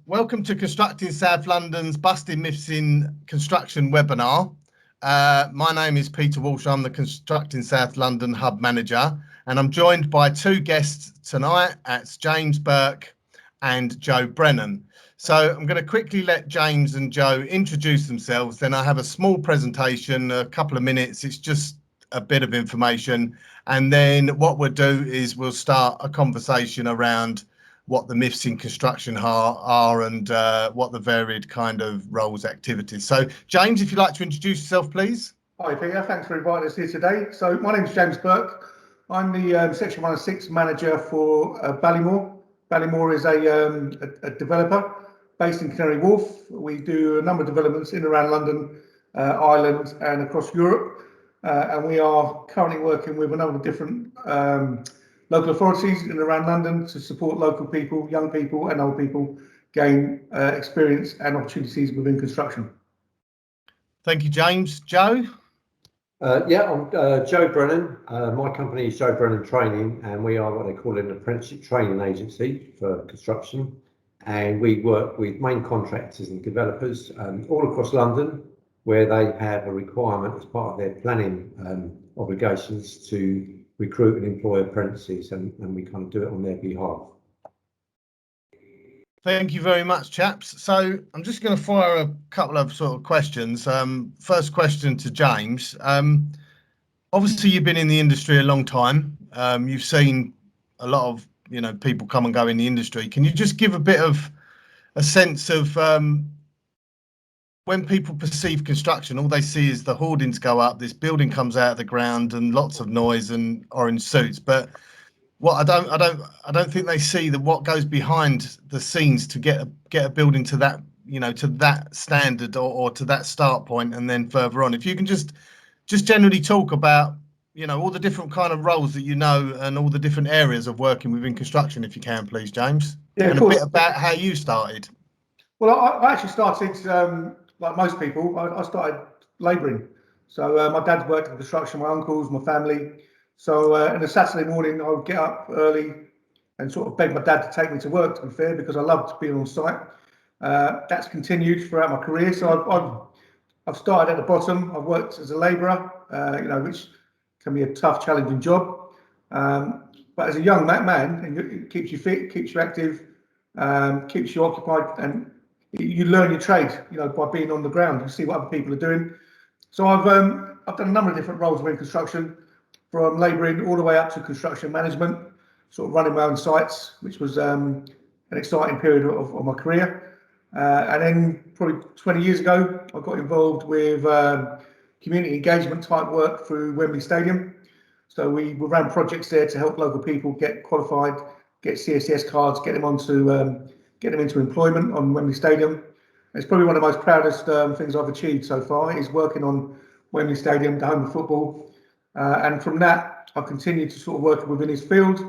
Welcome to Constructing South London's Busting Myths in Construction webinar. My name is Peter Walsh. I'm the Constructing South London Hub Manager, and I'm joined by two guests tonight. It's James Burke and Joe Brennan. So I'm going to quickly let James and Joe introduce themselves. Then I have a small presentation, a couple of minutes. It's just a bit of information. And then what we'll do is we'll start a conversation around what the myths in construction are and what the varied kind of roles, activities. So, James, if you'd like to introduce yourself, please. Hi, Peter. Thanks for inviting us here today. So, my name is James Burke. I'm the Section 106 manager for Ballymore. Ballymore is a developer based in Canary Wharf. We do a number of developments in and around London, Ireland, and across Europe. And we are currently working with a number of different local authorities in and around London to support local people, young people and old people gain experience and opportunities within construction. Thank you, James. Joe? I'm Joe Brennan. My company is Joe Brennan Training, and we are what they call an apprenticeship training agency for construction. And we work with main contractors and developers all across London, where they have a requirement as part of their planning obligations to recruit and employ apprentices, and we kind of do it on their behalf. Thank you very much, chaps. So I'm just going to fire a couple of sort of questions. First question to James. Obviously, you've been in the industry a long time. You've seen a lot of people come and go in the industry. Can you just give a bit of a sense of when people perceive construction, all they see is the hoardings go up, this building comes out of the ground, and lots of noise and orange suits. But what I don't think they see that what goes behind the scenes to get a building to that to that standard or to that start point, and then further on. If you can just generally talk about all the different kind of roles that and all the different areas of working within construction, if you can, please, James. Yeah, and a bit about how you started. Well, I actually started. Like most people, I started labouring. So my dad's worked in construction, my uncles, my family. So on a Saturday morning, I would get up early and sort of beg my dad to take me to work, to be fair, because I loved being on site. That's continued throughout my career. So I've started at the bottom. I've worked as a labourer, which can be a tough, challenging job. But as a young man, it keeps you fit, keeps you active, keeps you occupied, and you learn your trade, by being on the ground. You see what other people are doing. So I've done a number of different roles within construction, from labouring all the way up to construction management, sort of running my own sites, which was an exciting period of my career. And then probably 20 years ago, I got involved with community engagement type work through Wembley Stadium. So we ran projects there to help local people get qualified, get CSCS cards, get them into employment on Wembley Stadium. It's probably one of the most proudest things I've achieved so far, is working on Wembley Stadium, the home of football. And from that, I've continued to sort of work within his field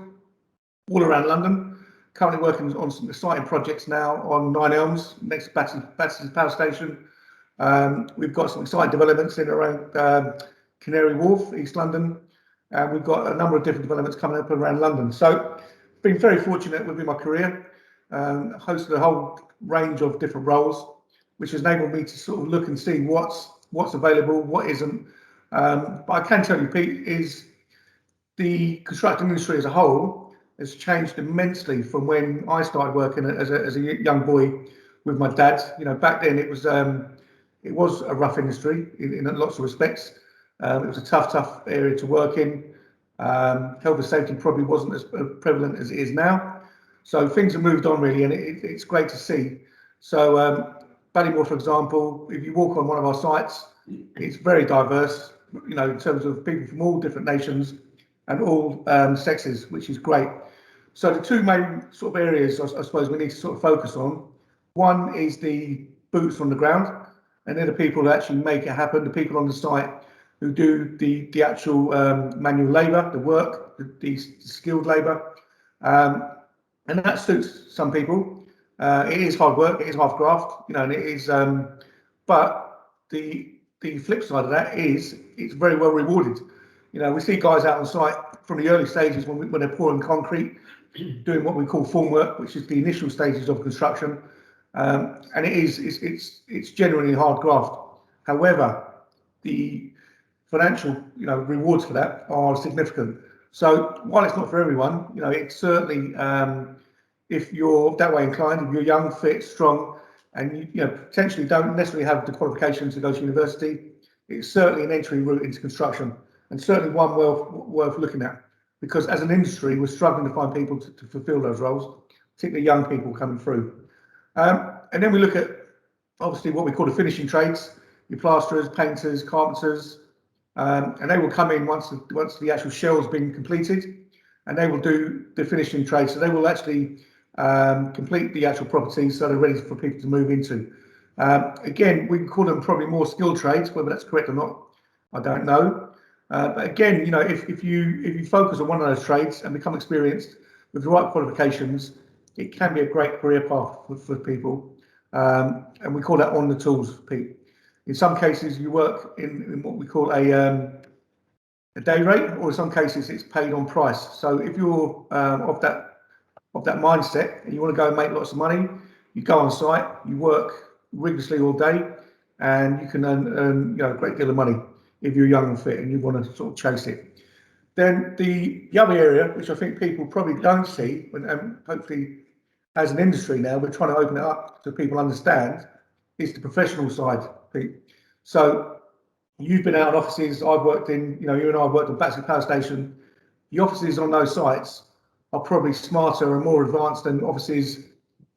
all around London. Currently working on some exciting projects now on 9 Elms, next to Battersea Power Station. We've got some exciting developments in around Canary Wharf, East London. And we've got a number of different developments coming up around London. So been very fortunate within my career. Hosted a whole range of different roles, which has enabled me to sort of look and see what's available, what isn't. But I can tell you, Pete, is the construction industry as a whole has changed immensely from when I started working as a young boy with my dad. Back then it was a rough industry in lots of respects. It was a tough area to work in. Health and safety probably wasn't as prevalent as it is now. So things have moved on really, and it's great to see. So Ballymore, for example, if you walk on one of our sites, it's very diverse, in terms of people from all different nations and all sexes, which is great. So the two main sort of areas I suppose we need to sort of focus on. One is the boots on the ground, and they're the people who actually make it happen, the people on the site who do the actual manual labour, the work, the skilled labour. And that suits some people. It is hard work, it is half graft, and it is. But the flip side of that is it's very well rewarded. We see guys out on site from the early stages when they're pouring concrete, doing what we call formwork, which is the initial stages of construction. and it's genuinely hard graft. However, the financial rewards for that are significant. So while it's not for everyone, it's certainly, if you're that way inclined, if you're young, fit, strong, and you potentially don't necessarily have the qualifications to go to university, it's certainly an entry route into construction, and certainly one worth looking at, because as an industry we're struggling to find people to fulfill those roles, particularly young people coming through. And then we look at obviously what we call the finishing trades, your plasterers, painters, carpenters, and they will come in once the actual shell's been completed, and they will do the finishing trade. So they will actually complete the actual properties so they're ready for people to move into. Again, we can call them probably more skilled trades, whether that's correct or not, I don't know. But again, if you focus on one of those trades and become experienced with the right qualifications, it can be a great career path for people. And we call that on the tools, Pete. In some cases, you work in what we call a day rate, or in some cases, it's paid on price. So if you're of that mindset and you want to go and make lots of money, you go on site, you work rigorously all day, and you can earn a great deal of money if you're young and fit and you want to sort of chase it. Then the other area, which I think people probably don't see, and hopefully as an industry now, we're trying to open it up so people understand, is the professional side, Pete. So you've been out in offices, I've worked in, you and I have worked on Battersea Power Station. The offices on those sites are probably smarter and more advanced than offices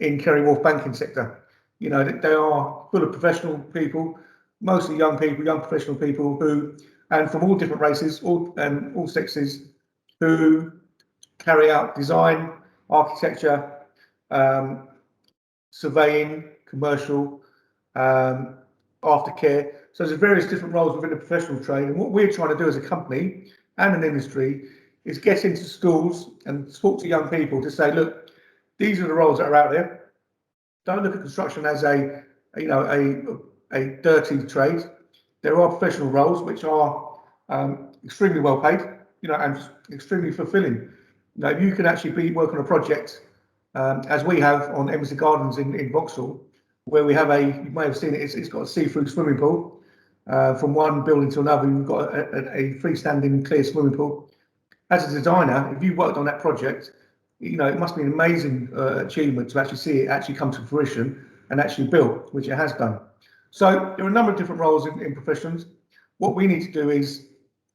in Kerry Wharf banking sector. They are full of professional people, mostly young people, young professional people who, and from all different races, all sexes, who carry out design, architecture, surveying, commercial, aftercare. So there's various different roles within the professional trade. And what we're trying to do as a company and an industry is get into schools and talk to young people to say, look, these are the roles that are out there. Don't look at construction as a dirty trade. There are professional roles which are extremely well paid, and extremely fulfilling. If you can actually work on a project, as we have on Embassy Gardens in Vauxhall, where we have you may have seen it, it's got a see-through swimming pool. From one building to another, we've got a freestanding clear swimming pool. As a designer, if you worked on that project, it must be an amazing achievement to actually see it actually come to fruition and actually built, which it has done. So there are a number of different roles in professions. What we need to do is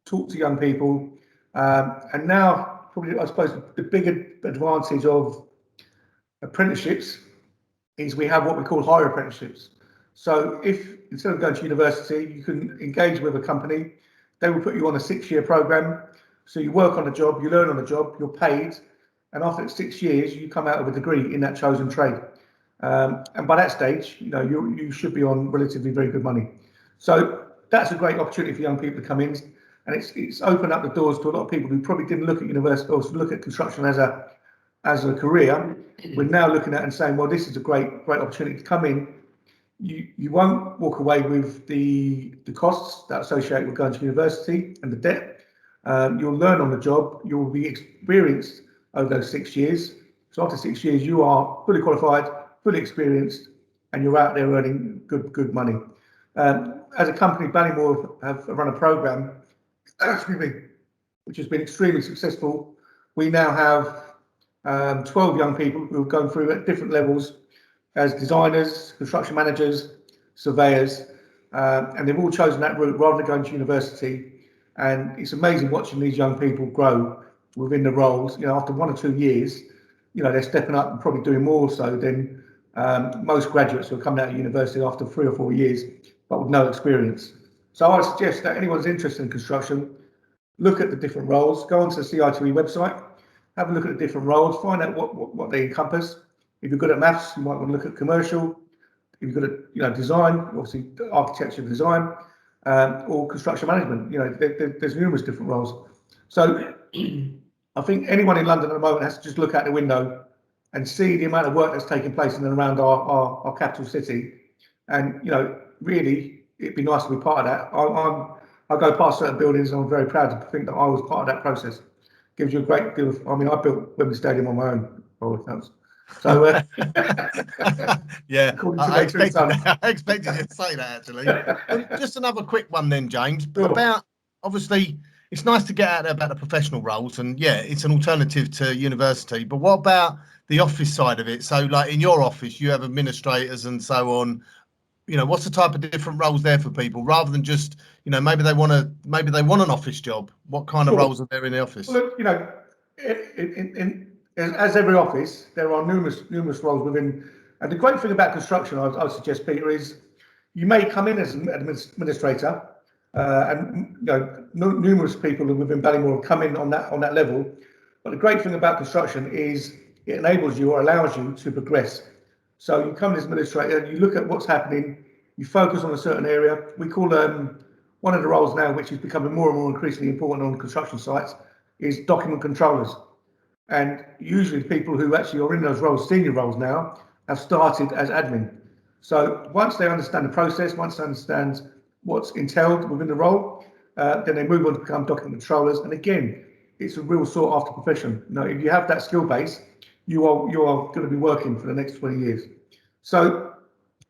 talk to young people, and now probably I suppose the bigger advantage of apprenticeships is we have what we call hire apprenticeships. So if instead of going to university, you can engage with a company, they will put you on a 6-year program. So you work on the job, you learn on the job, you're paid, and after 6 years, you come out with a degree in that chosen trade. And by that stage, you should be on relatively very good money. So that's a great opportunity for young people to come in, and it's opened up the doors to a lot of people who probably didn't look at university or look at construction as a career. We're now looking at and saying, well, this is a great opportunity to come in. You won't walk away with the costs that are associated with going to university and the debt. You'll learn on the job. You'll be experienced over those 6 years. So after 6 years, you are fully qualified, fully experienced, and you're out there earning good money. As a company, Ballymore have run a program, which has been extremely successful. We now have 12 young people who have gone through at different levels as designers, construction managers, surveyors, and they've all chosen that route rather than going to university. And it's amazing watching these young people grow within the roles. After 1 or 2 years, they're stepping up and probably doing more so than most graduates who are coming out of university after 3 or 4 years, but with no experience. So I would suggest that anyone's interested in construction, look at the different roles, go onto the CITE website, have a look at the different roles, find out what they encompass. If you're good at maths, you might want to look at commercial. If you're good at design, obviously architecture design, or construction management. There's numerous different roles. So I think anyone in London at the moment has to just look out the window and see the amount of work that's taking place in and around our capital city. And really, it'd be nice to be part of that. I go past certain buildings and I'm very proud to think that I was part of that process. Gives you a great deal of, I built Wembley Stadium on my own. So yeah, according to I my two sons. I expected you to say that actually. Just another quick one then, James. Sure. About obviously, it's nice to get out there about the professional roles, and yeah, it's an alternative to university. But what about the office side of it? So, like in your office, you have administrators and so on. You know, what's the type of different roles there for people, rather than just, you know, maybe they want an office job. What kind of Sure. roles are there in the office? Well, look, you know, as every office, there are numerous roles within. And the great thing about construction, I would suggest, Peter, is you may come in as an administrator, and you know, numerous people within Ballymore have come in on that level. But the great thing about construction is it enables you or allows you to progress. So you come as administrator, you look at what's happening, you focus on a certain area. We call one of the roles now, which is becoming more and more increasingly important on construction sites, is document controllers. And usually the people who actually are in those roles, senior roles now, have started as admin. So once they understand the process, once they understand what's entailed within the role, then they move on to become document controllers. And again, it's a real sought after profession. You know, if you have that skill base, you are going to be working for the next 20 years. So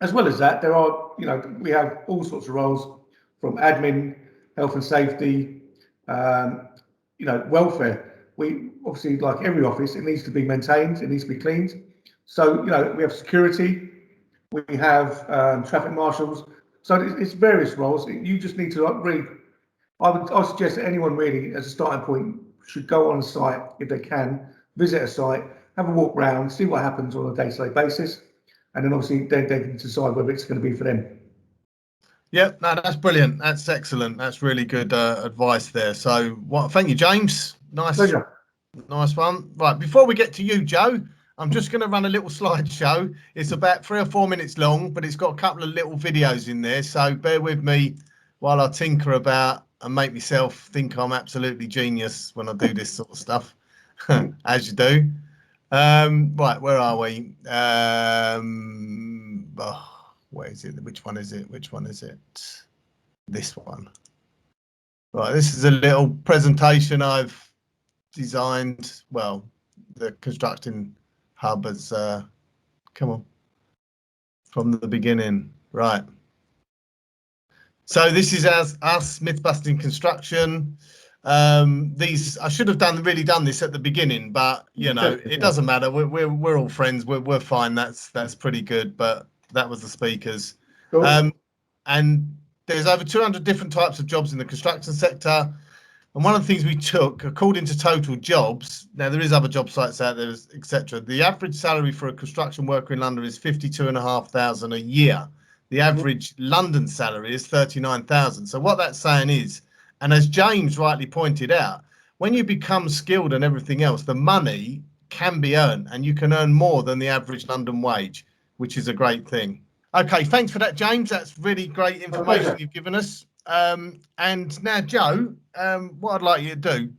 as well as that, there are, you know, we have all sorts of roles from admin, health and safety, you know, welfare. We obviously, like every office, it needs to be maintained, it needs to be cleaned. So, you know, we have security, we have traffic marshals. So it's various roles. You just need to really, I would suggest that anyone really, as a starting point, should go on a site if they can, visit a site, have a walk round, see what happens on a day-to-day basis, and then obviously they can decide whether it's going to be for them. Yeah, no, that's brilliant. That's excellent. That's really good advice there. So, thank you, James. Nice, Pleasure. nice one. Right, before we get to you, Joe, I'm just going to run a little slideshow. It's about 3 or 4 minutes long, but it's got a couple of little videos in there. So bear with me while I tinker about and make myself think I'm absolutely genius when I do this sort of stuff, as you do. Right, where are we? Where is it? Which one is it? Which one is it? This one. Right, this is a little presentation I've designed. Well, the constructing hub has come on from the beginning. Right. So this is us myth busting construction. These I should have really done this at the beginning, but you know it doesn't matter. We're all friends. We're fine. That's pretty good. But that was the speakers. Cool. And there's over 200 different types of jobs in the construction sector. And one of the things we took, according to total jobs, now there is other job sites out there, etc. The average salary for a construction worker in London is 52,500 a year. The average London salary is 39,000. So what that's saying is, and as James rightly pointed out, when you become skilled and everything else, the money can be earned, and you can earn more than the average London wage, which is a great thing. Okay, thanks for that, James. That's really great information you've given us. And now, Joe, what I'd like you to do,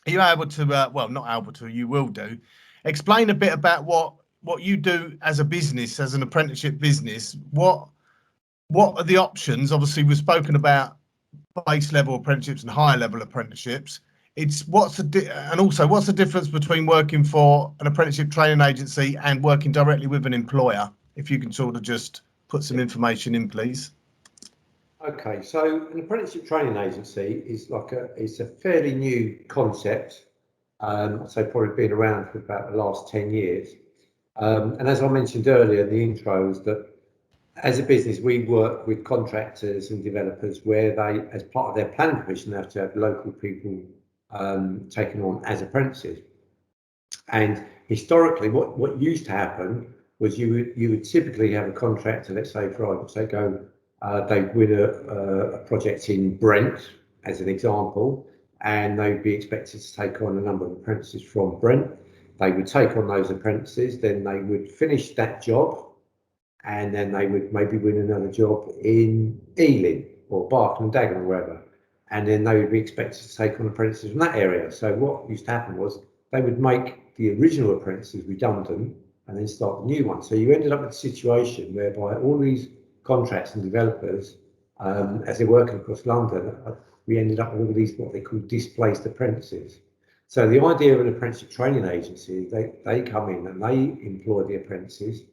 are you able to, well, not able to, you will do, explain a bit about what you do as a business, as an apprenticeship business. What are the options? Obviously, we've spoken about base level apprenticeships and higher level apprenticeships. What's the difference between working for an apprenticeship training agency and working directly with an employer? If you can sort of just put some information in, please. Okay, so an apprenticeship training agency is it's a fairly new concept. I'd say probably been around for about the last 10 years. And as I mentioned earlier in the intro, is that as a business, we work with contractors and developers where they, as part of their planning permission, they have to have local people taken on as apprentices. And historically, what used to happen was you would typically have a contractor, let's say for argument's sake, they'd win a project in Brent, as an example, and they'd be expected to take on a number of apprentices from Brent. They would take on those apprentices, then they would finish that job, and then they would maybe win another job in Ealing or Barking and Dagenham or wherever, and then they would be expected to take on apprentices from that area. So what used to happen was they would make the original apprentices redundant and then start the new one. So you ended up with a situation whereby all these contracts and developers, as they're working across London, we ended up with all these what they call displaced apprentices. So the idea of an apprenticeship training agency, they come in and they employ the apprentices,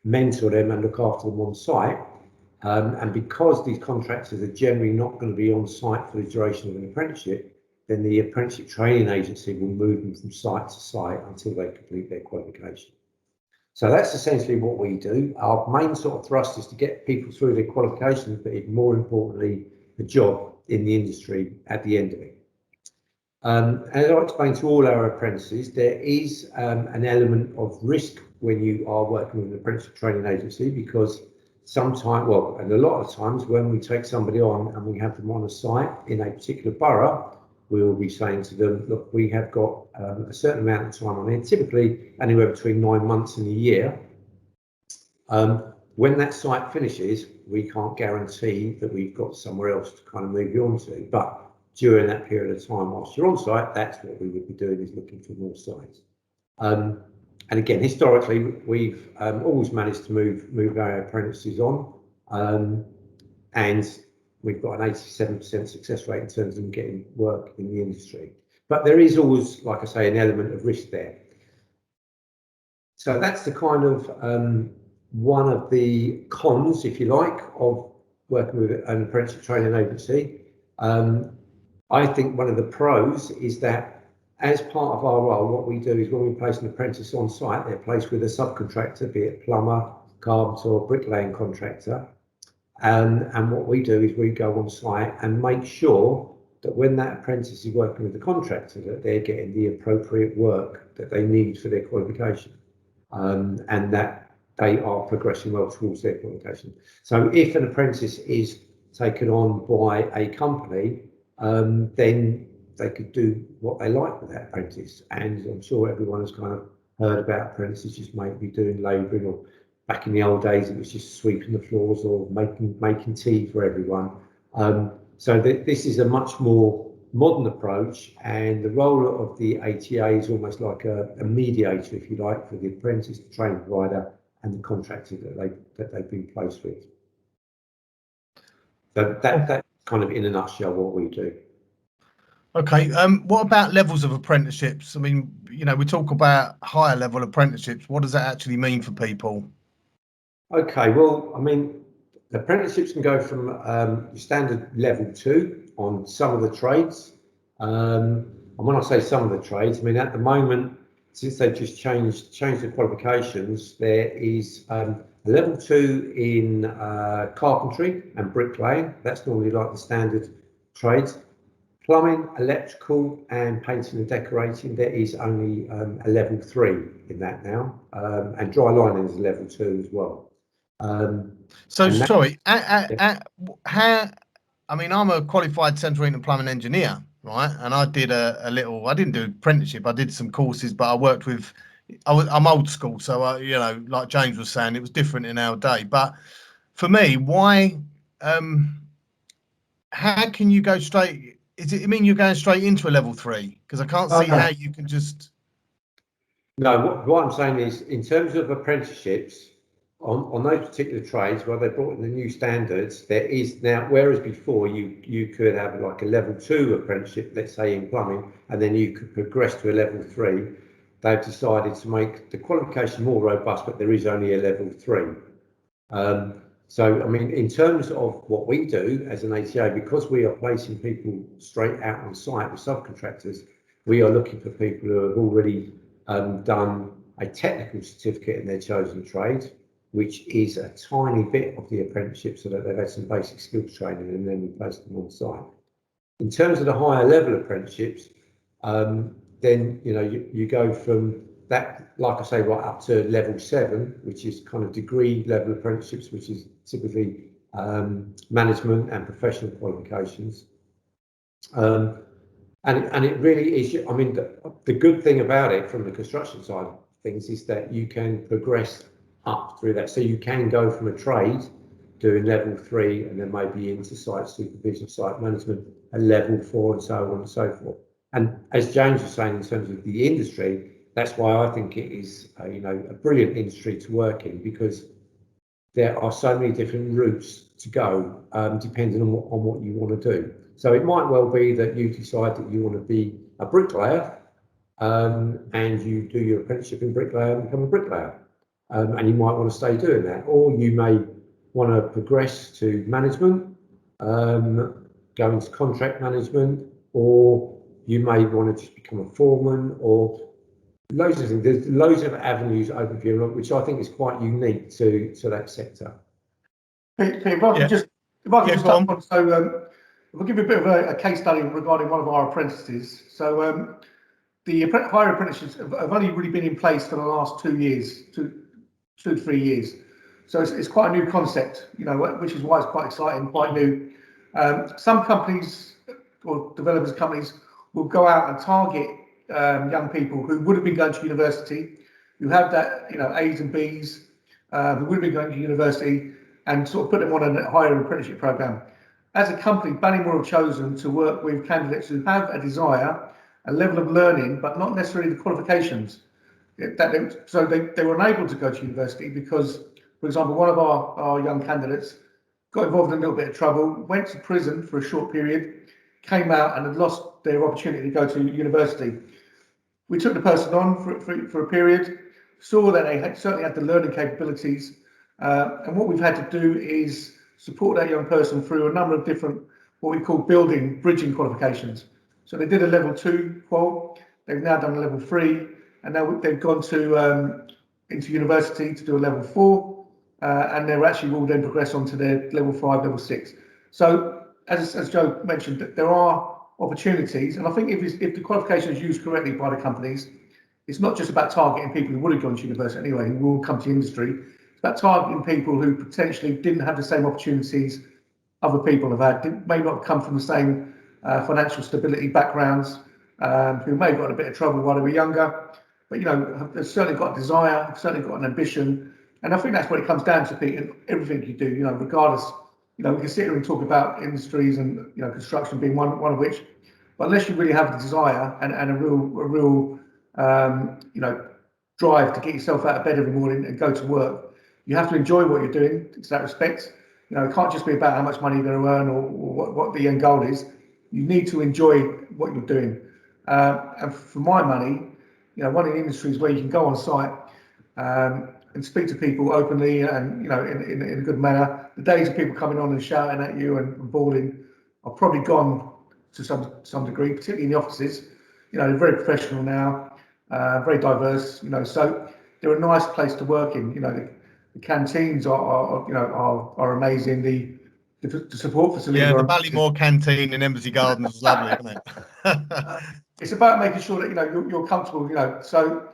mentor them and look after them on site. And because these contractors are generally not going to be on site for the duration of an apprenticeship, then the apprenticeship training agency will move them from site to site until they complete their qualification. So that's essentially what we do. Our main sort of thrust is to get people through their qualifications, but even more importantly, a job in the industry at the end of it. As I explained to all our apprentices, there is an element of risk when you are working with an apprenticeship training agency, because sometimes, well, and a lot of times when we take somebody on and we have them on a site in a particular borough, we will be saying to them, look, we have got a certain amount of time on here, typically anywhere between 9 months and a year. When that site finishes, we can't guarantee that we've got somewhere else to kind of move you on to. But during that period of time whilst you're on site, that's what we would be doing, is looking for more sites. And again, historically, we've always managed to move our apprentices on, and we've got an 87% success rate in terms of them getting work in the industry. But there is always, like I say, an element of risk there. So that's the kind of one of the cons, if you like, of working with an apprenticeship training agency. I think one of the pros is that as part of our role, what we do is when we place an apprentice on site, they're placed with a subcontractor, be it plumber, carpenter or bricklaying contractor. And what we do is we go on site and make sure that when that apprentice is working with the contractor, that they're getting the appropriate work that they need for their qualification, and that they are progressing well towards their qualification. So if an apprentice is taken on by a company, then they could do what they like with that apprentice. And I'm sure everyone has kind of heard about apprentices just maybe doing labouring, or back in the old days it was just sweeping the floors or making tea for everyone. So this is a much more modern approach, and the role of the ATA is almost like a mediator, if you like, for the apprentice, the training provider and the contractor that they've been placed with. So that's kind of in a nutshell what we do. Okay, what about levels of apprenticeships? I mean, you know, we talk about higher level apprenticeships. What does that actually mean for people? Okay, well, I mean, the apprenticeships can go from standard level 2 on some of the trades. And when I say some of the trades, I mean, at the moment, since they've just changed the qualifications, there is a level 2 in carpentry and bricklaying. That's normally like the standard trades. Plumbing, electrical and painting and decorating, there is only a level 3 in that now. And dry lining is a level 2 as well. So sorry, how, I mean, I'm a qualified central heating and plumbing engineer, right? And I did a little, I didn't do apprenticeship, I did some courses, but I worked with, I'm old school. So, you know, like James was saying, it was different in our day. But for me, why, how can you go straight? I mean, you're going straight into a level 3? Because I can't see how you can just. No, what I'm saying is, in terms of apprenticeships, on those particular trades where they brought in the new standards, there is now, whereas before you could have like a level 2 apprenticeship, let's say in plumbing, and then you could progress to a level 3. They've decided to make the qualification more robust, but there is only a level 3. So, I mean, in terms of what we do as an ATA, because we are placing people straight out on site with subcontractors, we are looking for people who have already done a technical certificate in their chosen trade, which is a tiny bit of the apprenticeship, so that they've had some basic skills training and then we place them on site. In terms of the higher level apprenticeships, then, you know, you go from that, like I say, right up to level 7, which is kind of degree level apprenticeships, which is typically management and professional qualifications. And it really is, I mean, the good thing about it from the construction side of things is that you can progress up through that. So you can go from a trade doing level 3 and then maybe into site supervision, site management, a level 4 and so on and so forth. And as James was saying, in terms of the industry, that's why I think it is you know, a brilliant industry to work in, because there are so many different routes to go depending on what you want to do. So it might well be that you decide that you want to be a bricklayer, and you do your apprenticeship in bricklayer and become a bricklayer. And you might want to stay doing that, or you may want to progress to management, go into contract management, or you may want to just become a foreman, or loads of things. There's loads of avenues open for you, which I think is quite unique to that sector. Pete, if I could just touch on, so we'll give you a bit of a case study regarding one of our apprentices. So the higher apprenticeships have only really been in place for the last 2 years, 2 to 3 years. So it's quite a new concept, you know, which is why it's quite exciting, quite new. Some companies or developers companies will go out and target young people who would have been going to university, who have that, you know, A's and B's, who would have been going to university, and sort of put them on a higher apprenticeship program. As a company, Ballymore have chosen to work with candidates who have a desire, a level of learning, but not necessarily the qualifications. So they were unable to go to university because, for example, one of our young candidates got involved in a little bit of trouble, went to prison for a short period, came out and had lost their opportunity to go to university. We took the person on for a period, saw that they certainly had the learning capabilities, and what we've had to do is support that young person through a number of different, what we call bridging qualifications. So they did a level 2 qual, they've now done a level 3, and now they've gone to into university to do a level 4, and they actually will then progress on to their level 5, level 6. So as Joe mentioned, there are opportunities, and I think if the qualification is used correctly by the companies, it's not just about targeting people who would have gone to university anyway, who will come to industry. It's about targeting people who potentially didn't have the same opportunities other people have had, may not come from the same financial stability backgrounds, who may have got a bit of trouble while they were younger, but you know, they've certainly got a desire, have certainly got an ambition, and I think that's what it comes down to, Pete, in everything you do. You know, regardless, you know, we can sit here and talk about industries and, you know, construction being one of which, but unless you really have the desire and a real you know, drive to get yourself out of bed every morning and go to work, you have to enjoy what you're doing to that respect. You know, it can't just be about how much money you're going to earn or what the end goal is. You need to enjoy what you're doing. And for my money, you know, one of the industries where you can go on site and speak to people openly and, you know, in a good manner. The days of people coming on and shouting at you and bawling are probably gone to some degree, particularly in the offices. You know, they're very professional now, very diverse. You know, so they're a nice place to work in. You know, the canteens are amazing. The support facilities. Yeah, the Ballymore canteen in Embassy Gardens is lovely, isn't it? It's about making sure that, you know, you're comfortable. You know, so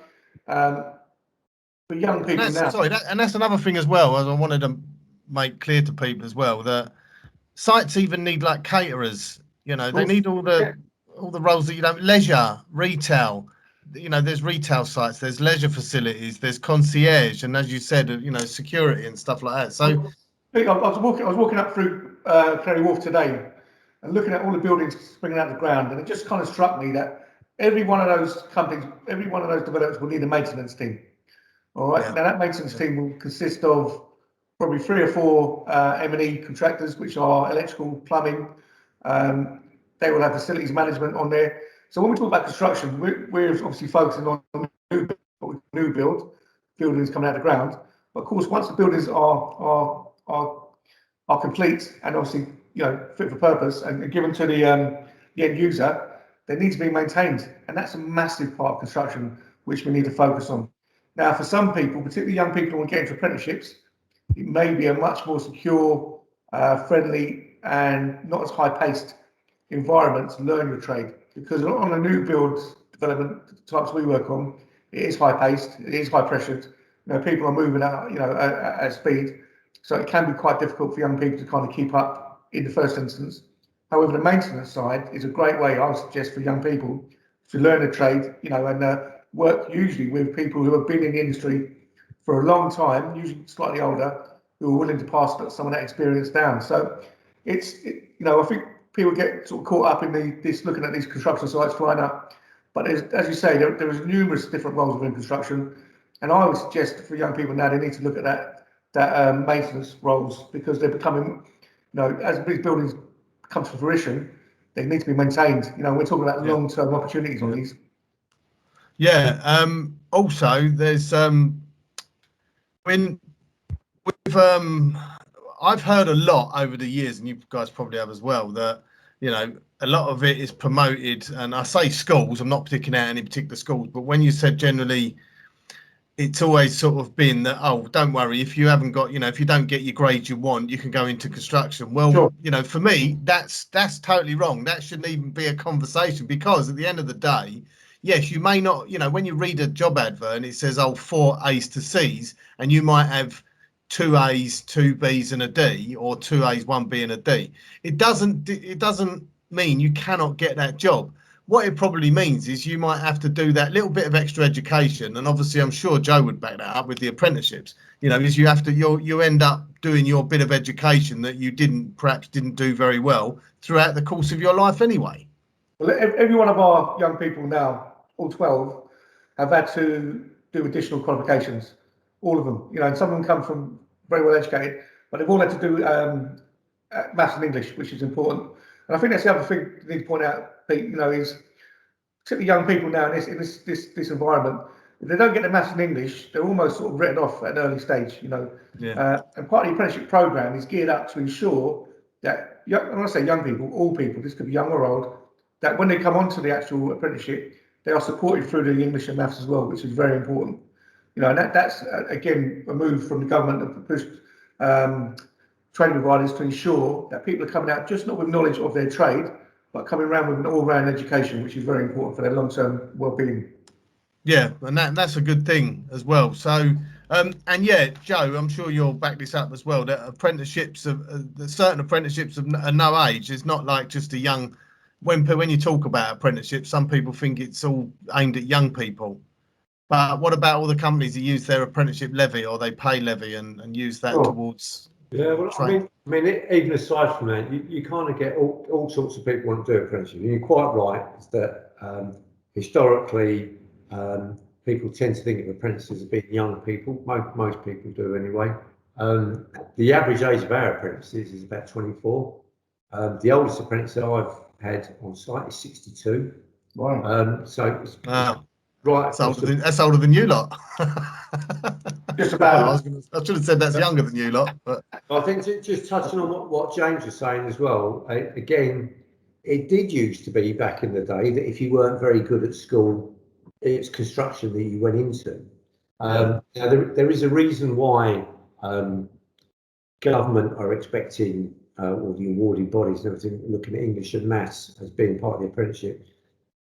for young people now. Sorry, and that's another thing as well, as I wanted to make clear to people as well, that sites even need like caterers. You know, they need all the roles that you don't. Leisure, retail. You know, there's retail sites, there's leisure facilities, there's concierge, and as you said, you know, security and stuff like that. So, I was walking up through Canary Wharf today and looking at all the buildings springing out of the ground, and it just kind of struck me that every one of those companies, every one of those developers will need a maintenance team. All right. Yeah. Now that maintenance team will consist of probably 3 or 4 M&E contractors, which are electrical, plumbing. They will have facilities management on there. So when we talk about construction, we're obviously focusing on new build buildings coming out of the ground. But of course, once the buildings are complete and obviously, you know, fit for purpose and given to the end user, they need to be maintained, and that's a massive part of construction which we need to focus on. Now, for some people, particularly young people who want to get into apprenticeships, it may be a much more secure, friendly, and not as high-paced environment to learn your trade. Because on a new build development types we work on, it is high-paced, it is high-pressured. You know, people are moving out, you know, at speed, so it can be quite difficult for young people to kind of keep up in the first instance. However, the maintenance side is a great way, I would suggest, for young people to learn a trade, you know, and work usually with people who have been in the industry for a long time, usually slightly older, who are willing to pass some of that experience down. So you know, I think people get sort of caught up in this looking at these construction sites flying up, but as you say, there is numerous different roles within construction, and I would suggest for young people now they need to look at that maintenance roles, because they're becoming, you know, as these buildings come to fruition, they need to be maintained. You know, we're talking about Yeah. long-term opportunities on these. Yeah. Also, there's when with I've heard a lot over the years, and you guys probably have as well, that a lot of it is promoted. And I say schools, I'm not picking out any particular schools, but when you said generally, it's always sort of been that, oh, don't worry, if you haven't got, if you don't get your grades you want, you can go into construction. Well, Sure. For me, that's totally wrong. That shouldn't even be a conversation, because at the end of the day, yes, you may not, when you read a job advert and it says, oh, 4 A's to C's, and you might have 2 A's, 2 B's and a D, or 2 A's, 1 B and a D. It doesn't mean you cannot get that job. What it probably means is you might have to do that little bit of extra education, and obviously I'm sure Joe would back that up with the apprenticeships. Because you have to, you end up doing your bit of education that you perhaps didn't do very well throughout the course of your life anyway. Well, every one of our young people now, all 12, have had to do additional qualifications. All of them, and some of them come from very well educated, but they've all had to do maths and English, which is important. And I think that's the other thing you need to point out, Pete, is particularly young people now in this environment, if they don't get the maths and English, they're almost sort of written off at an early stage, Yeah. And part of the apprenticeship program is geared up to ensure that, when I say young people, all people, this could be young or old, that when they come onto the actual apprenticeship, they are supported through the English and maths as well, which is very important. And that's again a move from the government that pushed training providers to ensure that people are coming out just not with knowledge of their trade, but coming around with an all-round education, which is very important for their long-term well-being. Yeah, and that's a good thing as well. So, and yeah, Joe, I'm sure you'll back this up as well. That apprenticeships certain apprenticeships are no age. It's not like just a young. When you talk about apprenticeships, some people think it's all aimed at young people. But what about all the companies that use their apprenticeship levy, or they pay levy and use that towards? Yeah, well, I mean, even aside from that, you kind of get all sorts of people want to do apprenticeship. You're quite right, is that historically people tend to think of apprentices as being young people. Most people do anyway. The average age of our apprentices is about 24. The oldest apprentice that I've had on site is 62. Wow. So it's Wow. Right, that's older than you lot. Just about. I should have said that's younger than you lot. But I think just touching on what James was saying as well. Again, it did used to be back in the day that if you weren't very good at school, it's construction that you went into. Now there is a reason why government are expecting, or the awarding bodies and everything, looking at English and maths as being part of the apprenticeship,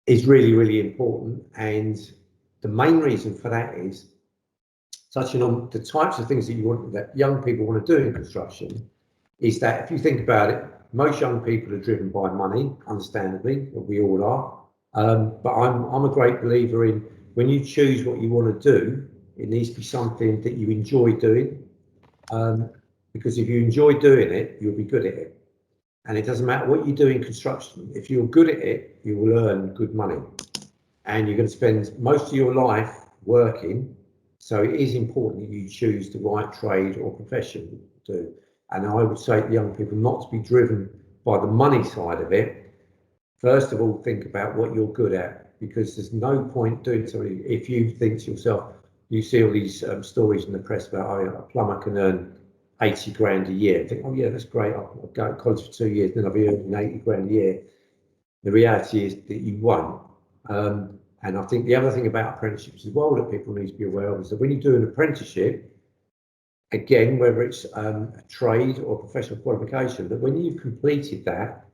is really, really important. And the main reason for that is touching on the types of things that young people want to do in construction, is that if you think about it, most young people are driven by money, understandably, we all are. But I'm a great believer in, when you choose what you want to do, it needs to be something that you enjoy doing. Because if you enjoy doing it, you'll be good at it. And it doesn't matter what you do in construction, if you're good at it, you will earn good money. And you're going to spend most of your life working. So it is important that you choose the right trade or profession to do. And I would say to young people not to be driven by the money side of it. First of all, think about what you're good at, because there's no point doing something if you think to yourself, you see all these stories in the press about, oh, a plumber can earn 80 grand a year. I think, oh yeah, that's great. I'll go to college for 2 years, then I'll be earning 80 grand a year. The reality is that you won't. And I think the other thing about apprenticeships as well that people need to be aware of is that when you do an apprenticeship, again, whether it's a trade or professional qualification, that when you've completed that,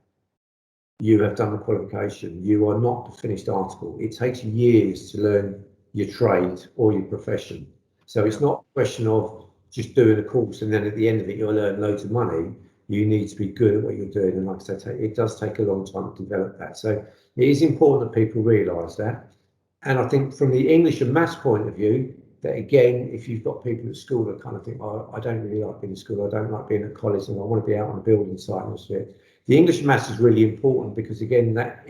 you have done the qualification. You are not the finished article. It takes years to learn your trade or your profession. So it's not a question of just doing a course and then at the end of it you'll earn loads of money. You need to be good at what you're doing, and like I said, it does take a long time to develop that. So it is important that people realise that. And I think from the English and maths point of view, that again, if you've got people at school that kind of think, oh, I don't really like being at school, I don't like being at college, and I want to be out on the building site and so it. The English and maths is really important, because again, that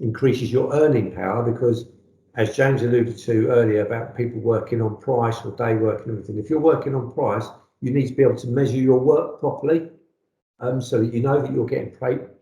increases your earning power, because as James alluded to earlier about people working on price or day work and everything, if you're working on price, you need to be able to measure your work properly, so that you know that you're getting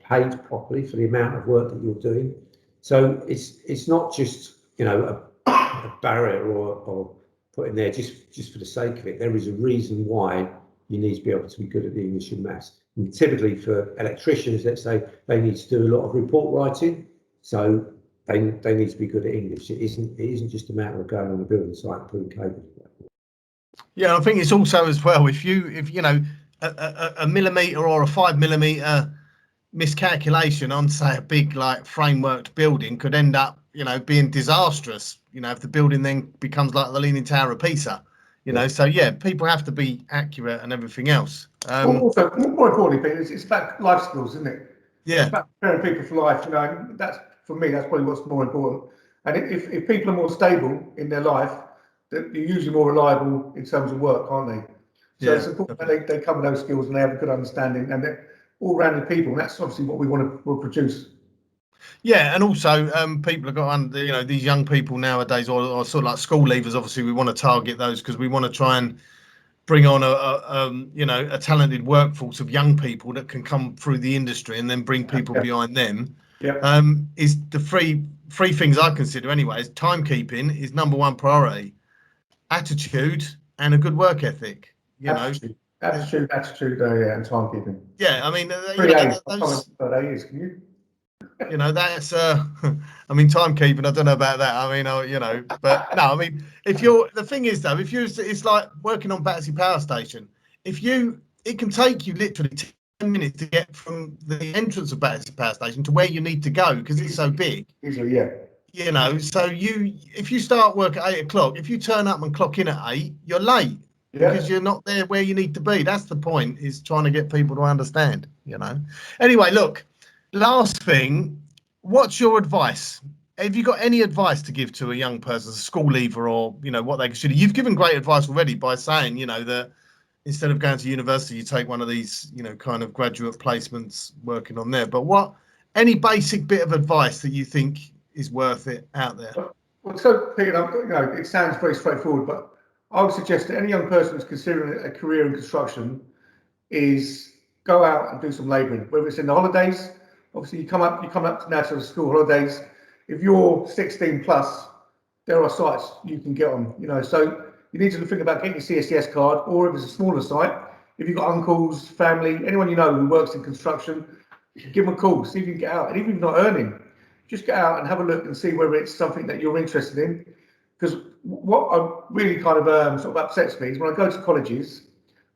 paid properly for the amount of work that you're doing. So it's not just, you know, a barrier or put in there just for the sake of it. There is a reason why you need to be able to be good at the English and maths. And typically for electricians, let's say, they need to do a lot of report writing, so they need to be good at English. It isn't just a matter of going on a building site and putting cables. Yeah, I think it's also as well, if you know a millimetre or a 5mm miscalculation on, say, a big like frameworked building could end up, you know, being disastrous, you know, if the building then becomes like the Leaning Tower of Pisa, you know. So yeah, people have to be accurate and everything else. Also, more importantly, Peter, it's about life skills, isn't it? Yeah, it's about preparing people for life, you know. And that's, for me, that's probably what's more important. And if people are more stable in their life, they're usually more reliable in terms of work, aren't they? So it's important that they come with those skills and they have a good understanding, and they're all-rounded people. And that's obviously what we want to produce. Yeah, and also people have got, you know, these young people nowadays, or sort of like school leavers. Obviously, we want to target those because we want to try and bring on you know, a talented workforce of young people that can come through the industry and then bring people behind them. Yeah. Is the three things I consider anyway. Is timekeeping is #1 priority, attitude, and a good work ethic. You Attitude, know, attitude, yeah, and timekeeping. yeah. I mean, Three you know, A's. I can't remember what that is. Can you? You know, that's I mean, timekeeping, I don't know about that. I mean, you know, but no, I mean, if you're, the thing is though, if you, it's like working on Battersea Power Station. It can take you literally 10 minutes to get from the entrance of Battersea Power Station to where you need to go because it's so big. Easily, yeah. You know, so if you start work at 8 o'clock, if you turn up and clock in at 8, you're late because you're not there where you need to be. That's the point, is trying to get people to understand, you know. Anyway, look, last thing, what's your advice? Have you got any advice to give to a young person, a school leaver, or, you know, what they should? You've given great advice already by saying, you know, that instead of going to university, you take one of these, you know, kind of graduate placements working on there. But any basic bit of advice that you think is worth it out there? Well, so Peter, you know, it sounds very straightforward, but I would suggest that any young person who's considering a career in construction is go out and do some labouring, whether it's in the holidays. Obviously, you come up now to the school holidays. If you're 16 plus, there are sites you can get on, you know. So you need to think about getting your CSCS card, or if it's a smaller site, if you've got uncles, family, anyone you know who works in construction, give them a call, see if you can get out. And even if you're not earning, just get out and have a look and see whether it's something that you're interested in. Because what really kind of sort of upsets me is when I go to colleges,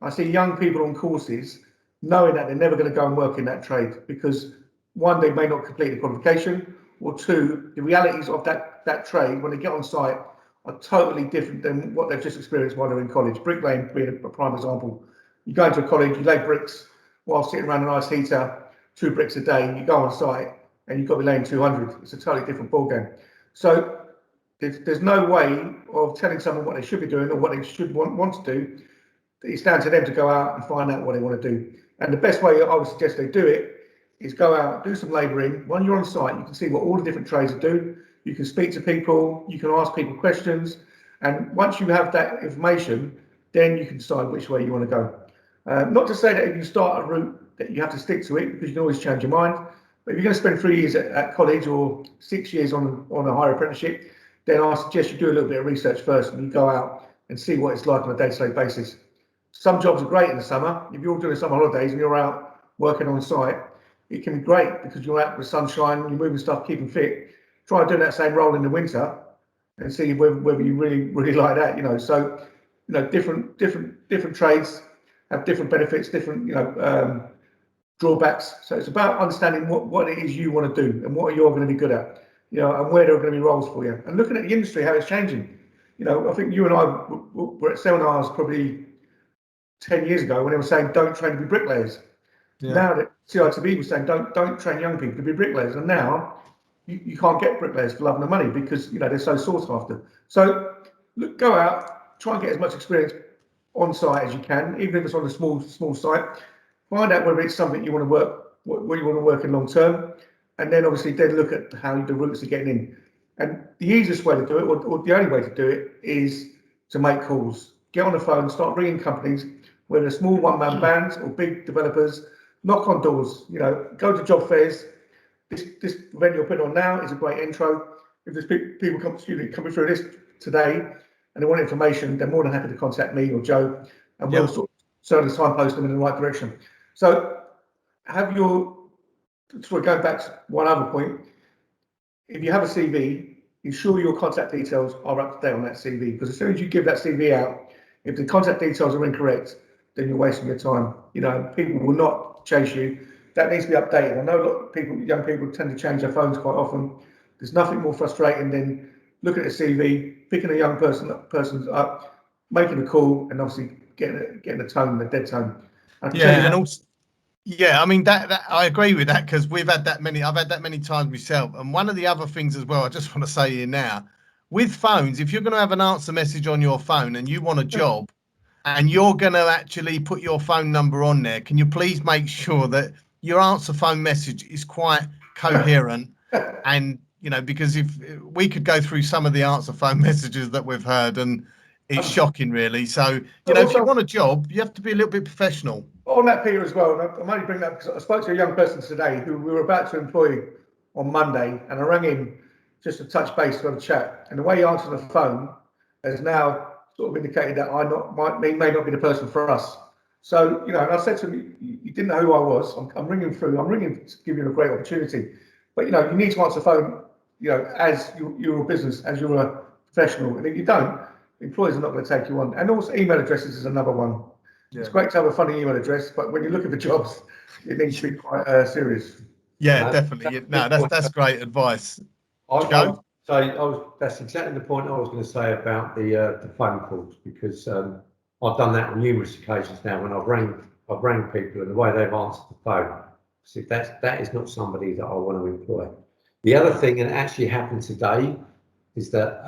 I see young people on courses knowing that they're never going to go and work in that trade because, one, they may not complete the qualification, or two, the realities of that trade when they get on site are totally different than what they've just experienced while they're in college. Bricklaying being a prime example. You go into a college, you lay bricks while sitting around an ice heater, 2 bricks a day, you go on site and you've got to be laying 200. It's a totally different ballgame. So there's no way of telling someone what they should be doing or what they should want to do. It's down to them to go out and find out what they want to do. And the best way I would suggest they do it is go out, do some labouring. When you're on site, you can see what all the different trades do. You can speak to people, you can ask people questions. And once you have that information, then you can decide which way you want to go. Not to say that if you start a route that you have to stick to it, because you can always change your mind. But if you're going to spend 3 years at college or 6 years on a higher apprenticeship, then I suggest you do a little bit of research first and you go out and see what it's like on a day-to-day basis. Some jobs are great in the summer. If you're doing summer holidays and you're out working on site, it can be great because you're out with sunshine, you're moving stuff, keeping fit. Try doing that same role in the winter and see whether you really like that, you know. So, you know, different trades have different benefits, different, you know, drawbacks. So it's about understanding what it is you want to do and what you're going to be good at, you know, and where there are going to be roles for you. And looking at the industry, how it's changing. You know, I think you and I were at seminars probably 10 years ago when they were saying don't train to be bricklayers. Yeah. Now that CITB was saying don't train young people to be bricklayers, and now you can't get bricklayers for love and the money because, you know, they're so sought after. So look, go out, try and get as much experience on site as you can, even if it's on a small site. Find out whether it's something you want to work, what you want to work in long term, and then obviously look at how the routes are getting in. And the easiest way to do it, or the only way to do it, is to make calls. Get on the phone, start ringing companies, whether they're small one-man bands or big developers. knock on doors, you know, go to job fairs. This event you're putting on now is a great intro. If there's people coming through this today and they want information, they're more than happy to contact me or Joe, and we'll certainly signpost them in the right direction. So sort of going back to one other point, if you have a CV, ensure your contact details are up to date on that CV, because as soon as you give that CV out, if the contact details are incorrect, then you're wasting your time. You know, people will not chase you. That needs to be updated. I know a lot of people, young people, tend to change their phones quite often. There's nothing more frustrating than looking at a CV, picking a young person up, making a call, and obviously getting a tone, a dead tone. Yeah, and also, yeah, I mean that I agree with that, because I've had that many times myself. And one of the other things as well, I just want to say here now, with phones, if you're going to have an answer message on your phone and you want a job, and you're going to actually put your phone number on there, can you please make sure that your answer phone message is quite coherent? And, you know, because if we could go through some of the answer phone messages that we've heard, and it's shocking, really. So, you know, if you want a job, you have to be a little bit professional. On that, Peter, as well, and I'm only bringing that because I spoke to a young person today who we were about to employ on Monday, and I rang him just to touch base, to have a chat. And the way he answered the phone has now sort of indicated that may not be the person for us. So, you know, and I said to him, you didn't know who I was. I'm ringing through. I'm ringing to give you a great opportunity. But, you know, you need to answer the phone, you know, as you're a business, as you're a professional. And if you don't, employers are not going to take you on. And also email addresses is another one. Yeah. It's great to have a funny email address, but when you're looking for jobs, it needs to be quite serious. Yeah, definitely. No, that's great advice. That's exactly the point I was going to say about the phone calls, because I've done that on numerous occasions now when I've rang people, and the way they've answered the phone. So that is not somebody that I want to employ. The other thing, and it actually happened today, is that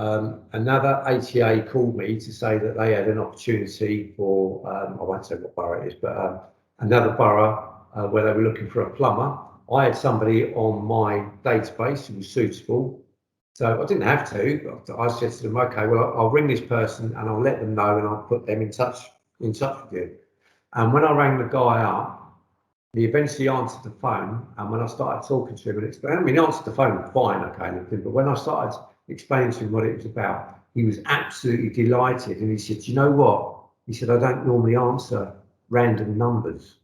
another ATA called me to say that they had an opportunity for, I won't say what borough it is, but another borough where they were looking for a plumber. I had somebody on my database who was suitable, so I didn't have to. I said to them, okay, well, I'll ring this person and I'll let them know, and I'll put them in touch with you. And when I rang the guy up, he eventually answered the phone, and when I started talking to him and explaining, I mean, he answered the phone fine, okay, but when I started explaining to him what it was about, he was absolutely delighted, and he said, you know what? He said, I don't normally answer random numbers.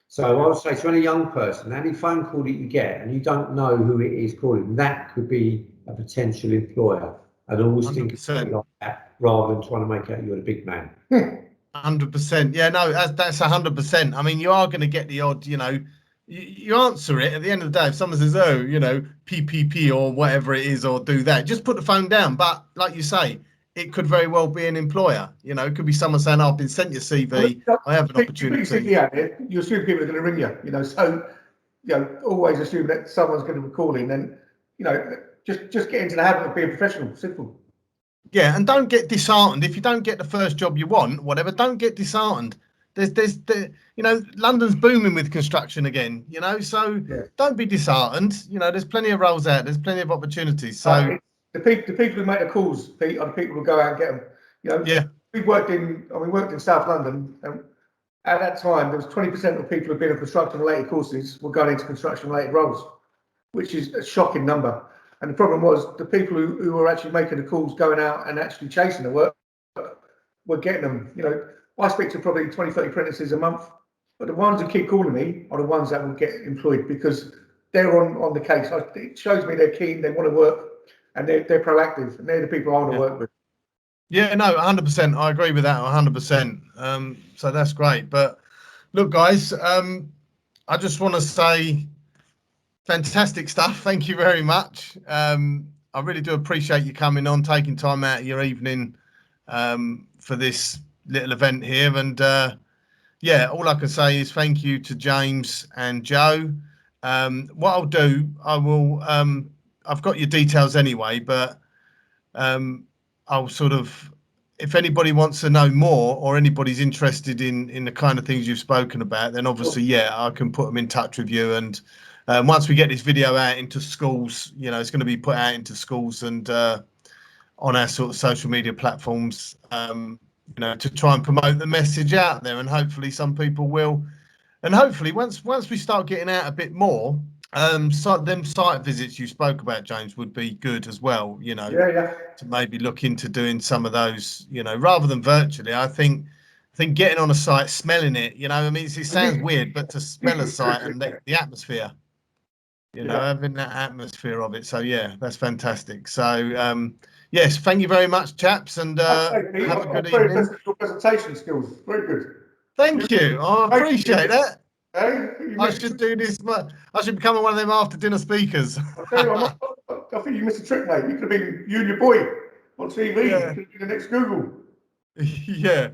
So I would say to any young person, any phone call that you get and you don't know who it is calling, that could be a potential employer. And always 100%. Think of it like that, rather than trying to make out you're a big man. 100%. Yeah, no, that's 100%. I mean, you are going to get the odd, you know, you answer it at the end of the day. If someone says, oh, you know, PPP or whatever it is, or do that, just put the phone down. But like you say, it could very well be an employer. You know, it could be someone saying, I've been sent your CV, I have an opportunity. You assume people are going to ring you, you know, so, you know, always assume that someone's going to be calling, and, you know, just get into the habit of being professional, simple. Yeah, and don't get disheartened if you don't get the first job you want, whatever. Don't get disheartened. There's you know, London's booming with construction again, you know, so don't be disheartened. You know, there's plenty of roles out, there's plenty of opportunities. So the people who make the calls, Pete, are the people who go out and get them. You know, we worked in South London, and at that time there was 20% of people who'd been in construction-related courses were going into construction-related roles, which is a shocking number. And the problem was the people who were actually making the calls, going out and actually chasing the work, were getting them. You know, I speak to probably 20, 30 apprentices a month, but the ones who keep calling me are the ones that will get employed, because they're on the case. It shows me they're keen, they want to work, and they're proactive, and they're the people I want to work with. Yeah, no, 100%. I agree with that 100%. So that's great. But look, guys, I just want to say fantastic stuff. Thank you very much. I really do appreciate you coming on, taking time out of your evening for this little event here. And yeah, all I can say is thank you to James and Joe. What I'll do, I've got your details anyway, but I'll sort of, if anybody wants to know more, or anybody's interested in the kind of things you've spoken about, then obviously, yeah, I can put them in touch with you. And once we get this video out into schools, you know, it's going to be put out into schools and on our sort of social media platforms, you know, to try and promote the message out there. And hopefully some people will And hopefully once we start getting out a bit more, so them site visits you spoke about, James, would be good as well, you know, Yeah. to maybe look into doing some of those, you know, rather than virtually. I think getting on a site, smelling it, you know, I mean, it sounds weird, but to smell a site and the atmosphere, you know, having that atmosphere of it. So yeah, that's fantastic. So yes, thank you very much, chaps, and have a good very evening. impressed with your presentation skills. Very good. Thank you. I appreciate that. Hey, I should do this. I should become one of them after dinner speakers. I think you missed a trick, mate. You could have been you and your boy on TV. Yeah. You could have been the next Google. Yeah.